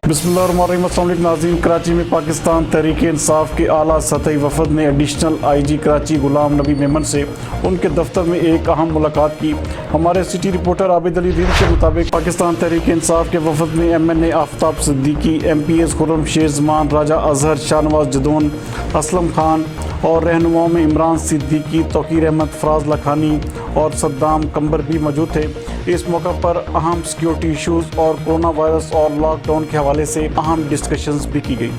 बिस्मिल्लाहिर्रहमानिर्रहीम। अस्सलाम वालेकुम नाज़रीन। कराची में पाकिस्तान तहरीक इंसाफ के आला सतही वफद ने एडिशनल IG कराची गुलाम नबी मेमन से उनके दफ्तर में एक अहम मुलाकात की। हमारे सिटी रिपोर्टर आबिद अली दीन के मुताबिक पाकिस्तान तहरीक इंसाफ के वफद में MNA आफ्ताब सिद्दीकी, MPs खुर्रम शेर ज़मान, राजा अजहर, शाहनवाज जदौन, असलम खान और रहनुमाओं में इमरान सिद्दीकी, तौकीर अहमद, फराज लखानी और सद्दाम कंबर भी मौजूद थे। इस मौका पर अहम सिक्योरिटी इशूज़ और कोरोना वायरस और लॉकडाउन के हवाले से अहम डिस्कशंस भी की गई।